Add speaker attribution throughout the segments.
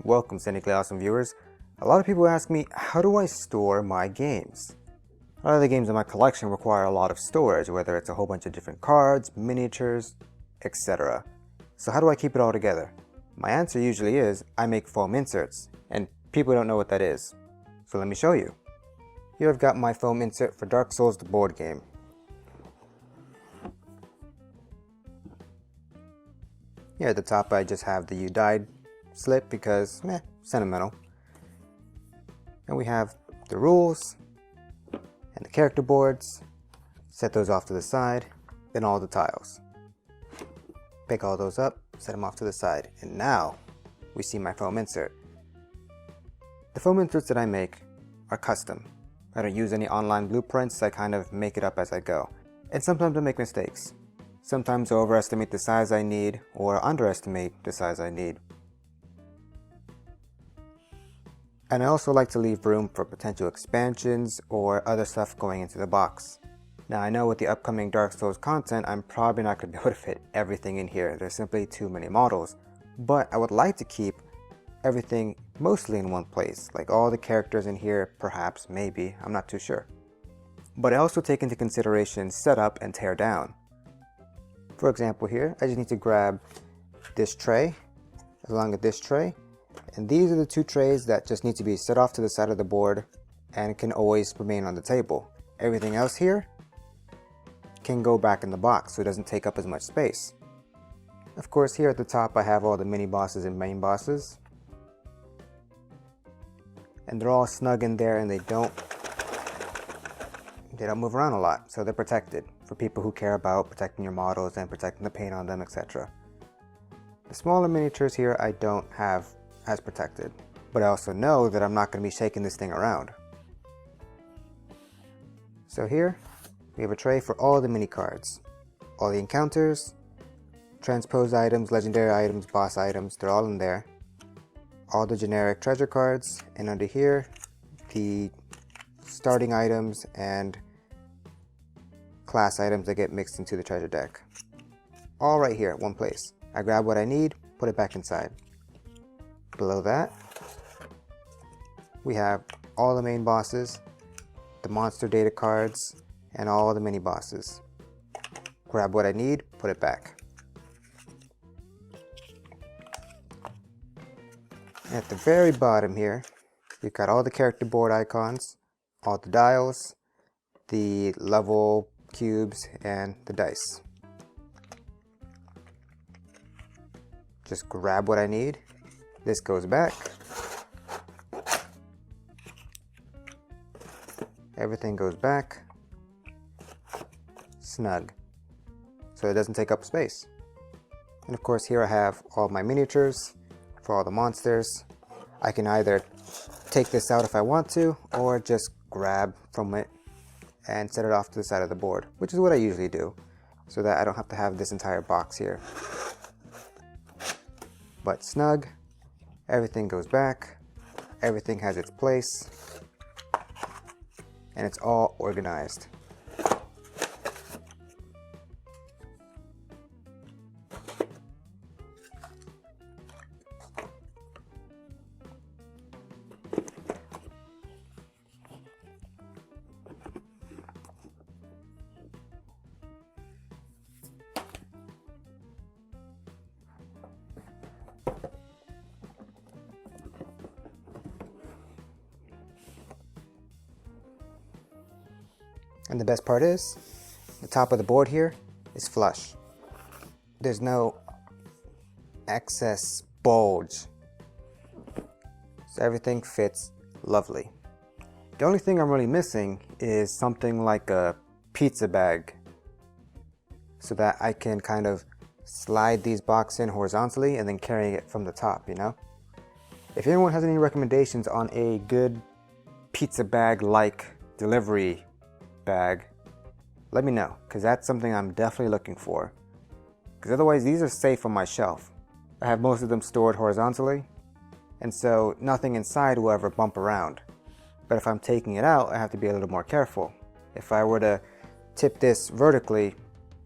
Speaker 1: Welcome, cynically awesome viewers. A lot of people ask me, how do I store my games? A lot of the games in my collection require a lot of storage, whether it's a whole bunch of different cards, miniatures, etc. So how do I keep it all together? My answer usually is, I make foam inserts, and people don't know what that is. So let me show you. Here I've got my foam insert for Dark Souls, the board game. Here at the top I just have the "You Died" slip because, sentimental. And we have the rules and the character boards. Set those off to the side, then all the tiles. Pick all those up, set them off to the side, and now we see my foam insert. The foam inserts that I make are custom. I don't use any online blueprints, I kind of make it up as I go. And sometimes I make mistakes. Sometimes I overestimate the size I need or underestimate the size I need. And I also like to leave room for potential expansions or other stuff going into the box. Now I know with the upcoming Dark Souls content, I'm probably not going to be able to fit everything in here. There's simply too many models. But I would like to keep everything mostly in one place, like all the characters in here, perhaps, maybe, I'm not too sure. But I also take into consideration setup and tear down. For example here, I just need to grab this tray, along with this tray, and these are the two trays that just need to be set off to the side of the board and can always remain on the table. Everything else here can go back in the box so it doesn't take up as much space. Of course, here at the top I have all the mini bosses and main bosses. And they're all snug in there and they don't move around a lot, so they're protected for people who care about protecting your models and protecting the paint on them, etc. The smaller miniatures here I don't have as protected, but I also know that I'm not going to be shaking this thing around. So here we have a tray for all the mini cards, all the encounters, transpose items, legendary items, boss items, they're all in there. All the generic treasure cards, and under here the starting items and class items that get mixed into the treasure deck. All right here at one place. I grab what I need, put it back inside. Below that, we have all the main bosses, the monster data cards, and all the mini bosses. Grab what I need, put it back. At the very bottom here, you've got all the character board icons, all the dials, the level cubes, and the dice. Just grab what I need. This goes back. Everything goes back. Snug. So it doesn't take up space. And of course here I have all my miniatures for all the monsters. I can either take this out if I want to, or just grab from it and set it off to the side of the board, which is what I usually do, so that I don't have to have this entire box here. But snug, everything goes back, everything has its place, and it's all organized. And the best part is, the top of the board here is flush. There's no excess bulge. So everything fits lovely. The only thing I'm really missing is something like a pizza bag, so that I can kind of slide these boxes in horizontally and then carry it from the top, you know? If anyone has any recommendations on a good pizza bag-like delivery bag, let me know, because that's something I'm definitely looking for. Because otherwise these are safe on my shelf. I have most of them stored horizontally, and so nothing inside will ever bump around. But if I'm taking it out, I have to be a little more careful. If I were to tip this vertically,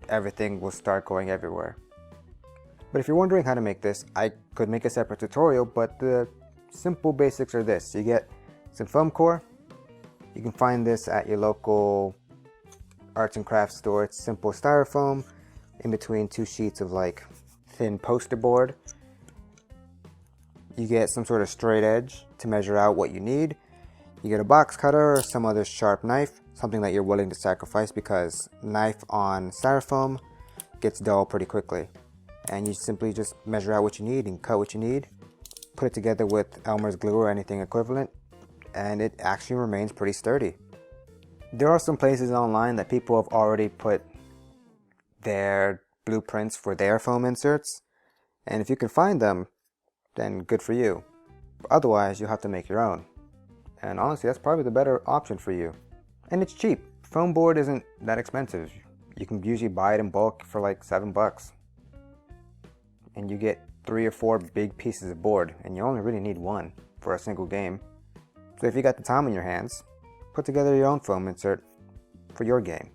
Speaker 1: everything will start going everywhere. But if you're wondering how to make this, I could make a separate tutorial, but the simple basics are this. You get some foam core. You can find this at your local arts and crafts store. It's simple styrofoam in between two sheets of like thin poster board. You get some sort of straight edge to measure out what you need. You get a box cutter or some other sharp knife, something that you're willing to sacrifice because knife on styrofoam gets dull pretty quickly. And you simply just measure out what you need and cut what you need, put it together with Elmer's glue or anything equivalent, and it actually remains pretty sturdy. There are some places online that people have already put their blueprints for their foam inserts, and if you can find them, then good for you. Otherwise, you'll have to make your own. And honestly, that's probably the better option for you. And it's cheap. Foam board isn't that expensive. You can usually buy it in bulk for like $7. And you get 3 or 4 big pieces of board, and you only really need one for a single game. So if you got the time on your hands, put together your own foam insert for your game.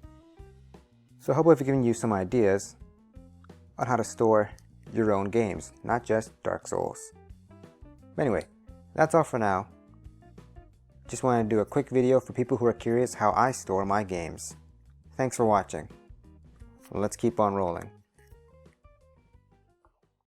Speaker 1: So hopefully I've given you some ideas on how to store your own games, not just Dark Souls. But anyway, that's all for now. Just wanted to do a quick video for people who are curious how I store my games. Thanks for watching. Let's keep on rolling.